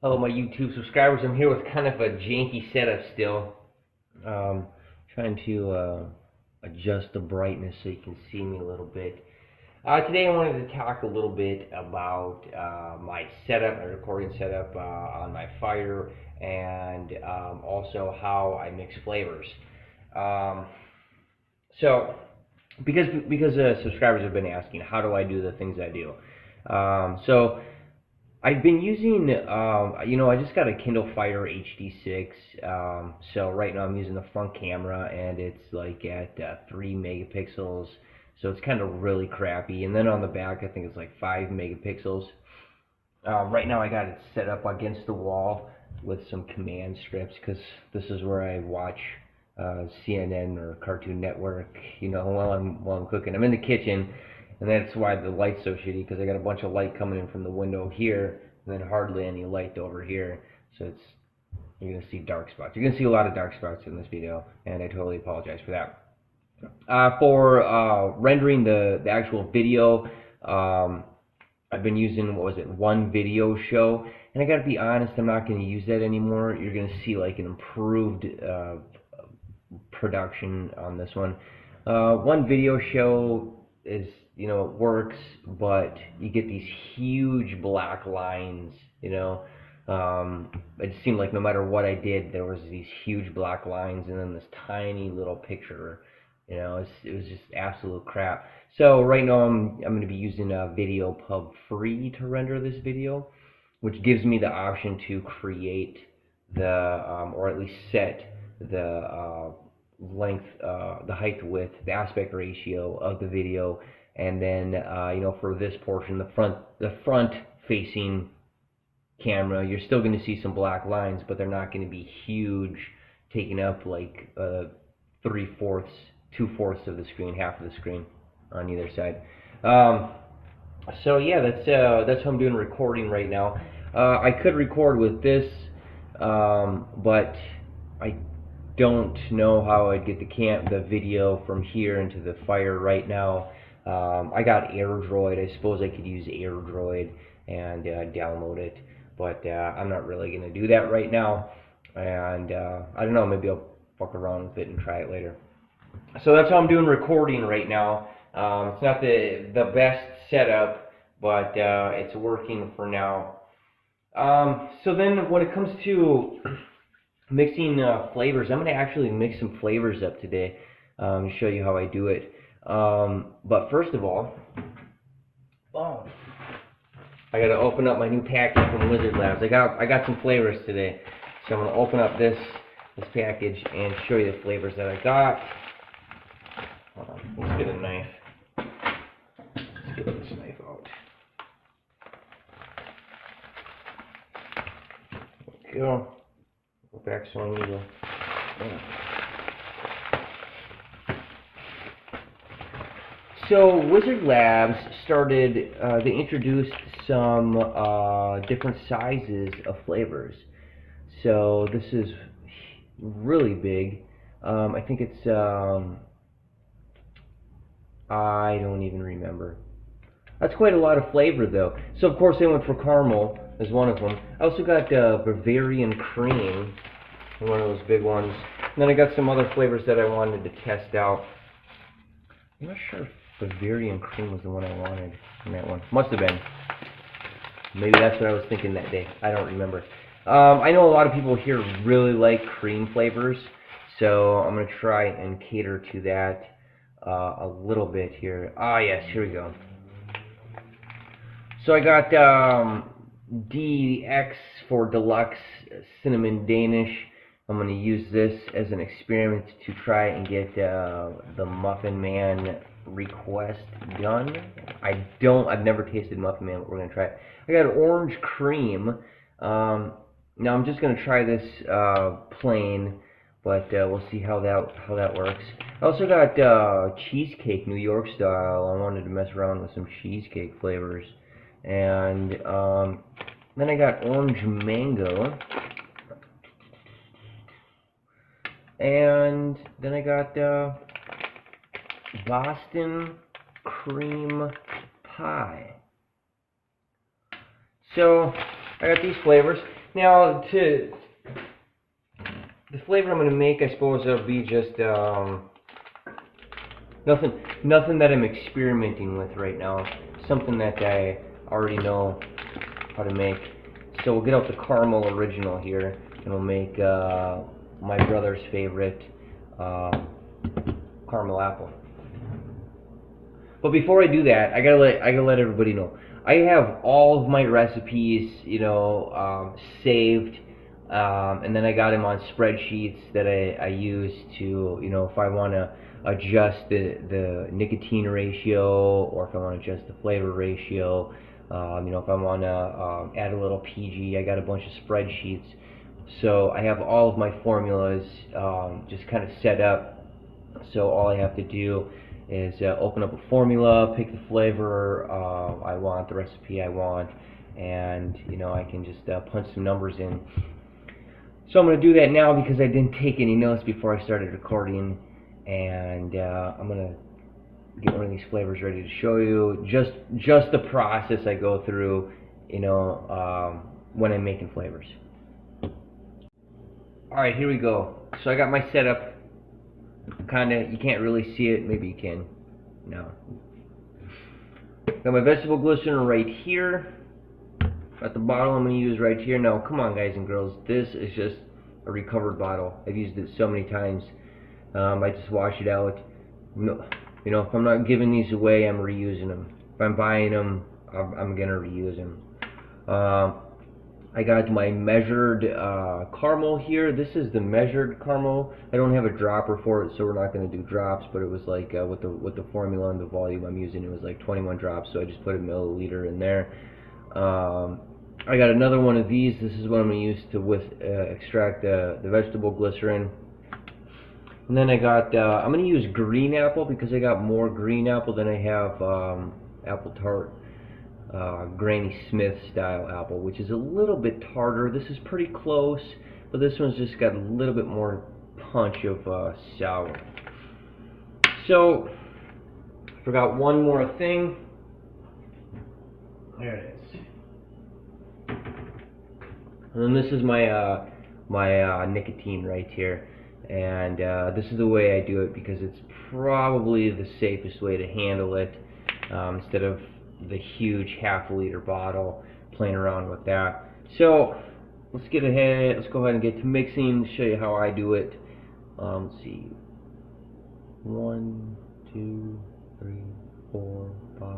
Hello, my YouTube subscribers. I'm here with kind of a janky setup still. Trying to adjust the brightness so you can see me a little bit. Today I wanted to talk a little bit about my setup, my recording setup on my Fire, and also how I mix flavors. Um, so, because subscribers have been asking, how do I do the things I do? So I've been using, I just got a Kindle Fire HD6. So right now I'm using the front camera, and it's like at 3 megapixels. So it's kind of really crappy. And then on the back, I think it's like 5 megapixels. Right now I got it set up against the wall with some command strips because this is where I watch CNN or Cartoon Network, while I'm cooking. I'm in the kitchen, and that's why the light's so shitty, because I got a bunch of light coming in from the window here, and then hardly any light over here. So you're gonna see dark spots. You're gonna see a lot of dark spots in this video, and I totally apologize for that. For rendering the actual video, I've been using, One Video Show, and I gotta be honest, I'm not gonna use that anymore. You're gonna see like an improved production on this one. One Video Show is, it works, but you get these huge black lines, it seemed like no matter what I did, there was these huge black lines and then this tiny little picture. It was just absolute crap. So right now I'm going to be using Video Pub Free to render this video, which gives me the option to create or at least set the length, the height, width, the aspect ratio of the video, and then for this portion, the front facing camera, you're still going to see some black lines, but they're not going to be huge, taking up like 3/4, 2/4 of the screen, half of the screen on either side. So yeah, that's how I'm doing recording right now. I could record with this, but I don't know how I'd get the video from here into the Fire right now. I got AirDroid. I suppose I could use AirDroid and download it, but I'm not really going to do that right now. And I don't know, maybe I'll fuck around with it and try it later. So that's how I'm doing recording right now. It's not the best setup, but it's working for now. So then when it comes to mixing flavors, I'm going to actually mix some flavors up today to show you how I do it. But first of all, I got to open up my new package from Wizard Labs. I got some flavors today, so I'm going to open up this package and show you the flavors that I got. Hold on, let's get a knife. Let's get this knife out. There we go. Go back so I need to. So Wizard Labs started, they introduced some different sizes of flavors. So this is really big. I think it's, I don't even remember. That's quite a lot of flavor though. So of course I went for caramel as one of them. I also got Bavarian cream, one of those big ones. And then I got some other flavors that I wanted to test out. I'm not sure if Bavarian cream was the one I wanted in that one. Must have been. Maybe that's what I was thinking that day. I don't remember. I know a lot of people here really like cream flavors, so I'm going to try and cater to that a little bit here. Ah, yes, here we go. So I got DX for Deluxe Cinnamon Danish. I'm going to use this as an experiment to try and get the Muffin Man request done. I've never tasted Muffin Man, but we're going to try it. I got orange cream. Now I'm just going to try this plain, but we'll see how that works. I also got cheesecake, New York style. I wanted to mess around with some cheesecake flavors. And then I got orange mango. And then I got Boston cream pie. So I got these flavors. Now, to the flavor I'm going to make, I suppose it'll be just nothing that I'm experimenting with right now. Something that I already know how to make. So we'll get out the caramel original here, and we'll make my brother's favorite caramel apple. But before I do that, I gotta let everybody know. I have all of my recipes, saved, and then I got them on spreadsheets that I use to, if I want to adjust the nicotine ratio, or if I want to adjust the flavor ratio, if I want to add a little PG, I got a bunch of spreadsheets. So I have all of my formulas just kind of set up. So all I have to do is open up a formula, pick the flavor I want, the recipe I want, and I can just punch some numbers in. So I'm going to do that now because I didn't take any notes before I started recording, and I'm going to get one of these flavors ready to show you. Just the process I go through, when I'm making flavors. Alright, here we go. So I got my setup. You can't really see it. Maybe you can. No. Got my vegetable glycerin right here. Got the bottle I'm going to use right here. Now, come on, guys and girls. This is just a recovered bottle. I've used it so many times. I just wash it out. No, if I'm not giving these away, I'm reusing them. If I'm buying them, I'm going to reuse them. I got my measured caramel here. This is the measured caramel. I don't have a dropper for it, so we're not going to do drops, but it was like with the formula and the volume I'm using, it was like 21 drops, so I just put a milliliter in there. I got another one of these. This is what I'm going to use to extract the vegetable glycerin. And then I got, I'm going to use green apple because I got more green apple than I have apple tart. Granny Smith style apple, which is a little bit tartar. This is pretty close, but this one's just got a little bit more punch of sour. So, I forgot one more thing. There it is. And then this is my my nicotine right here, and this is the way I do it because it's probably the safest way to handle it, instead of the huge half-liter bottle, playing around with that. So let's go ahead and get to mixing, show you how I do it. Let's see, 1, 2, 3, 4, 5,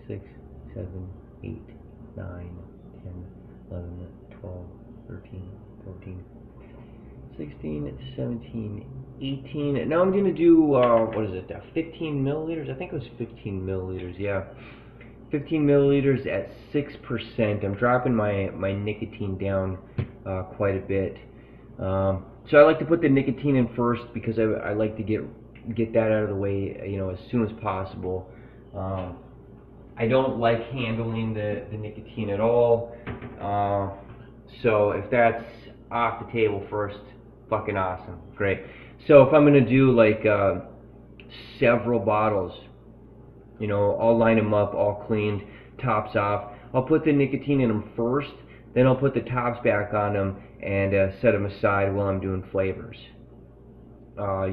6, 7, 8, 9, 10, 11, 12, 13, 14, 16, 17, 18. Now I'm going to do, what is it, 15 milliliters? I think it was 15 milliliters, yeah. 15 milliliters at 6%. I'm dropping my nicotine down quite a bit. So I like to put the nicotine in first because I like to get that out of the way, as soon as possible. I don't like handling the nicotine at all. So if that's off the table first, fucking awesome, great. So if I'm gonna do like several bottles, I'll line them up, all cleaned, tops off. I'll put the nicotine in them first, then I'll put the tops back on them and set them aside while I'm doing flavors.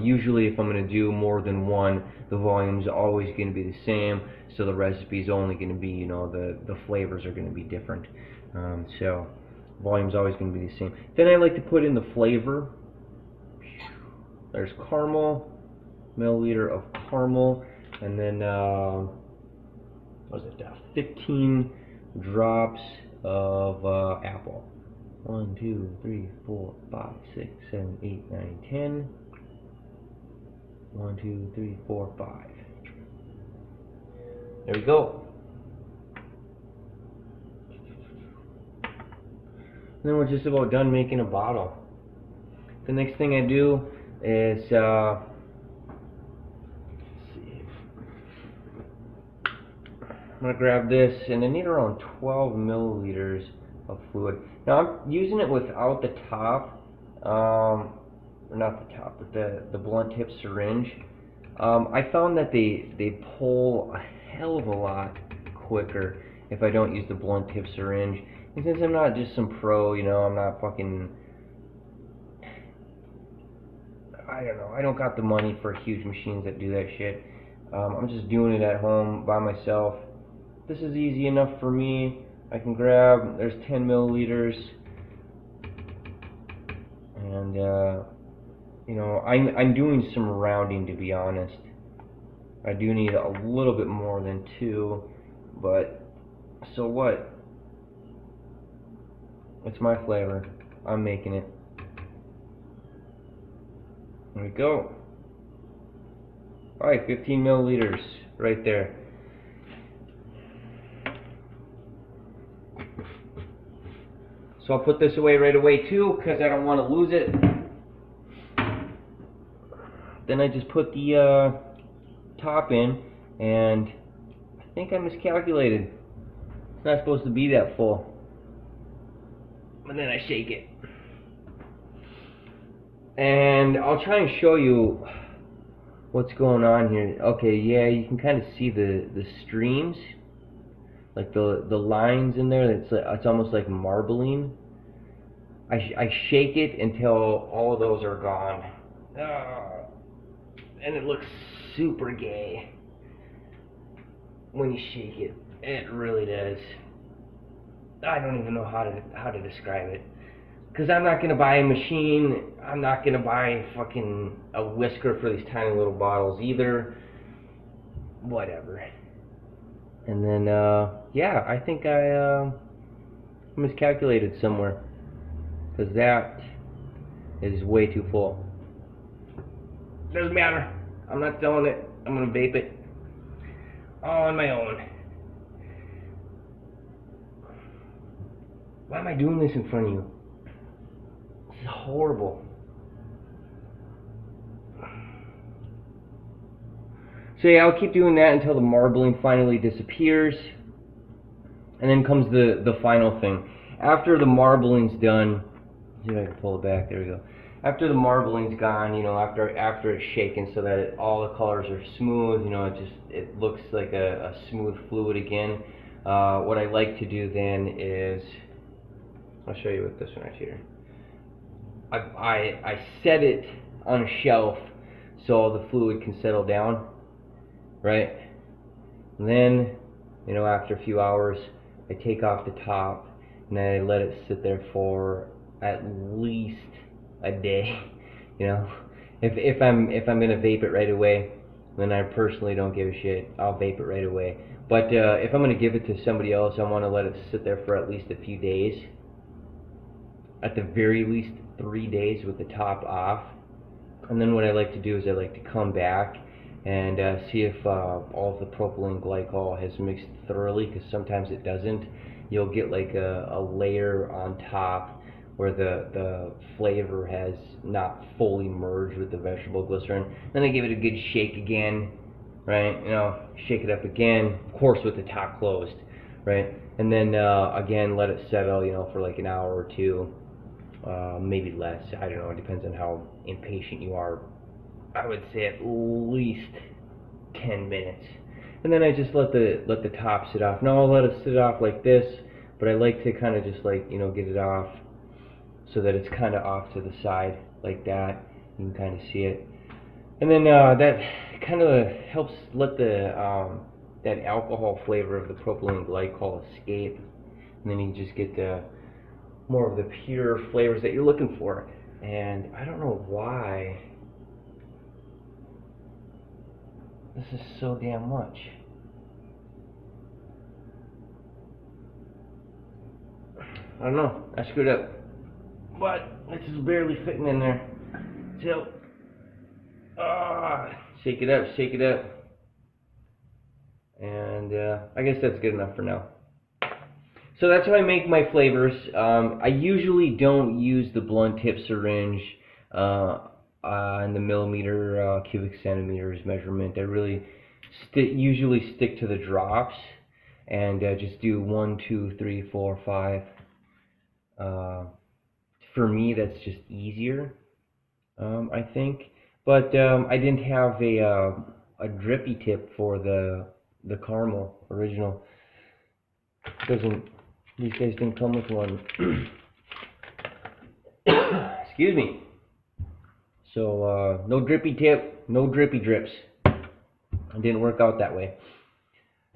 Usually if I'm going to do more than one, the volume's always going to be the same, so the recipe's only going to be, the flavors are going to be different. So volume's always going to be the same. Then I like to put in the flavor. There's caramel, milliliter of caramel. And then, what is it, 15 drops of apple. 1, 2, 3, 4, 5, 6, 7, 8, 9, 10. 1, 2, 3, 4, 5. There we go. And then we're just about done making a bottle. The next thing I do is, I'm going to grab this, and I need around 12 milliliters of fluid. Now I'm using it without the top, or not the top, but the blunt tip syringe. I found that they pull a hell of a lot quicker if I don't use the blunt tip syringe, And since I'm not just some pro, you know, I'm not fucking, I don't know, I don't got the money for huge machines that do that shit. I'm just doing it at home by myself. This is easy enough for me. I can grab, there's 10 milliliters, and you know, I'm doing some rounding, to be honest. I do need a little bit more than 2, but so what? It's my flavor. I'm making it. There we go. Alright, 15 milliliters right there. So I'll put this away right away too, because I don't want to lose it. Then I just put the top in, and I think I miscalculated. It's not supposed to be that full. And then I shake it. And I'll try and show you what's going on here. Okay, yeah, you can kind of see the streams, like the lines in there. It's almost like marbling. I shake it until all of those are gone. And it looks super gay when you shake it. It really does. I don't even know how to describe it. Because I'm not going to buy a machine. I'm not going to buy fucking a whisker for these tiny little bottles either. Whatever. And then, yeah, I think I miscalculated somewhere. Because that is way too full. Doesn't matter. I'm not selling it. I'm going to vape it. All on my own. Why am I doing this in front of you? This is horrible. So yeah, I'll keep doing that until the marbling finally disappears. And then comes the final thing. After the marbling's done, see if I can pull it back, there we go. After the marbling's gone, you know, after it's shaken so that all the colors are smooth, you know, it looks like a smooth fluid again. What I like to do then is, I'll show you with this one right here. I set it on a shelf so all the fluid can settle down, right? And then, you know, after a few hours, I take off the top and I let it sit there for at least a day. You know, if I'm gonna vape it right away, then I personally don't give a shit. I'll vape it right away. But if I'm gonna give it to somebody else, I want to let it sit there for at least a few days. At the very least 3 days with the top off. And then what I like to do is I like to come back and see if all of the propylene glycol has mixed thoroughly, because sometimes it doesn't. You'll get like a layer on top where the flavor has not fully merged with the vegetable glycerin. Then I give it a good shake again, right? You know, shake it up again, of course with the top closed, right? And then again let it settle, you know, for like an hour or two, maybe less. I don't know. It depends on how impatient you are. I would say at least 10 minutes. And then I just let the top sit off. Now I'll let it sit off like this, but I like to kind of just like, you know, get it off so that it's kind of off to the side like that. You can kind of see it. And then that kind of helps let the that alcohol flavor of the propylene glycol escape. And then you just get the more of the pure flavors that you're looking for. And I don't know why this is so damn much. I don't know, I screwed up. But this is barely fitting in there. So, shake it up, shake it up. And I guess that's good enough for now. So that's how I make my flavors. I usually don't use the blunt tip syringe in the millimeter, cubic centimeters measurement. I really usually stick to the drops and just do 1, 2, 3, 4, 5. For me, that's just easier, I think. But I didn't have a drippy tip for the caramel original. Doesn't These guys didn't come with one. Excuse me. So, no drippy tip, no drippy drips. It didn't work out that way.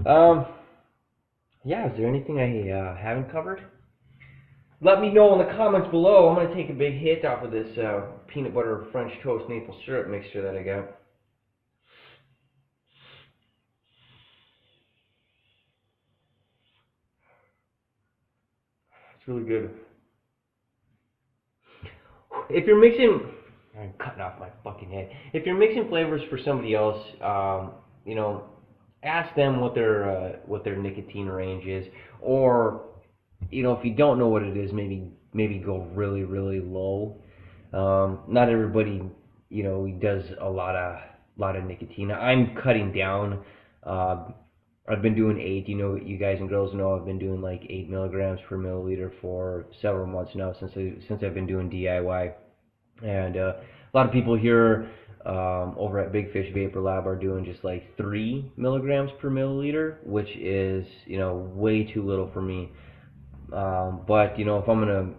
Yeah, is there anything I haven't covered? Let me know in the comments below. I'm going to take a big hit off of this peanut butter French toast maple syrup mixture that I got. It's really good. If you're mixing, I'm cutting off my fucking head. If you're mixing flavors for somebody else, you know, ask them what their nicotine range is, or you know, if you don't know what it is, maybe go really low. Not everybody, you know, does a lot of nicotine. I'm cutting down. I've been doing 8. You know, you guys and girls know I've been doing like 8 milligrams per milliliter for several months now since I've been doing DIY. And a lot of people here over at Big Fish Vapor Lab are doing just like 3 milligrams per milliliter, which is, you know, way too little for me. But you know, if I'm gonna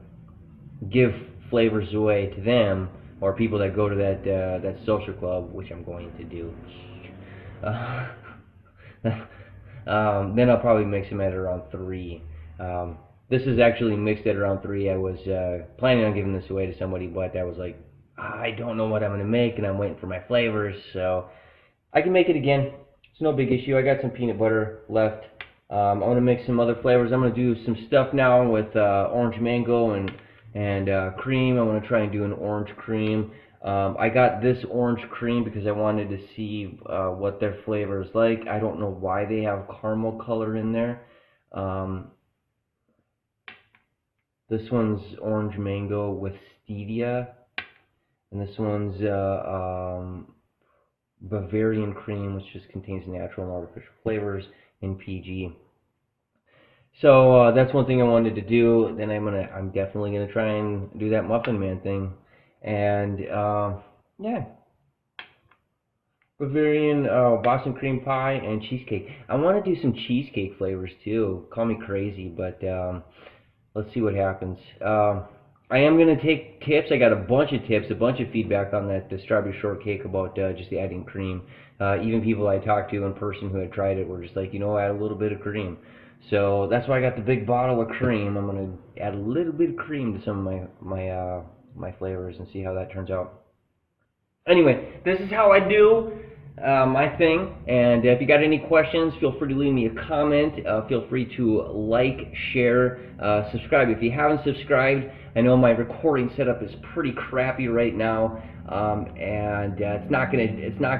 give flavors away to them or people that go to that social club, which I'm going to do, then I'll probably mix them at around 3. This is actually mixed at around 3. I was planning on giving this away to somebody, but I was like, I don't know what I'm gonna make, and I'm waiting for my flavors, so I can make it again. It's no big issue. I got some peanut butter left. I'm gonna make some other flavors. I'm gonna do some stuff now with orange mango and cream. I want to try and do an orange cream. I got this orange cream because I wanted to see what their flavor is like. I don't know why they have caramel color in there. This one's orange mango with stevia, and this one's Bavarian cream, which just contains natural and artificial flavors in PG. So that's one thing I wanted to do. Then I'm definitely gonna try and do that Muffin Man thing, and yeah, Bavarian Boston cream pie and cheesecake. I want to do some cheesecake flavors too. Call me crazy, but let's see what happens. I am gonna take tips. I got a bunch of tips, a bunch of feedback on the strawberry shortcake about just adding cream. Even people I talked to in person who had tried it were just like, you know, add a little bit of cream. So that's why I got the big bottle of cream. I'm gonna add a little bit of cream to some of my flavors and see how that turns out. Anyway, this is how I do my thing, and if you got any questions, feel free to leave me a comment. Feel free to like, share, subscribe. If you haven't subscribed, I know my recording setup is pretty crappy right now, and it's not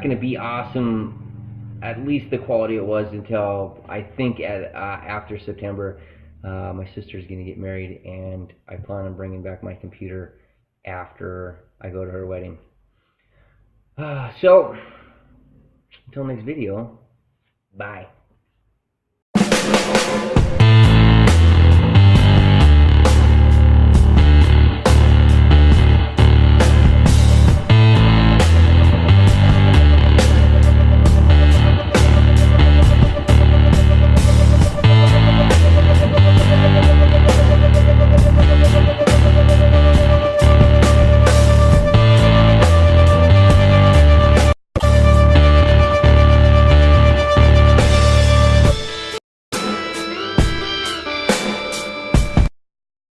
gonna be awesome. At least the quality it was until I think after September. My sister's gonna get married, and I plan on bringing back my computer after I go to her wedding. So, until next video, bye.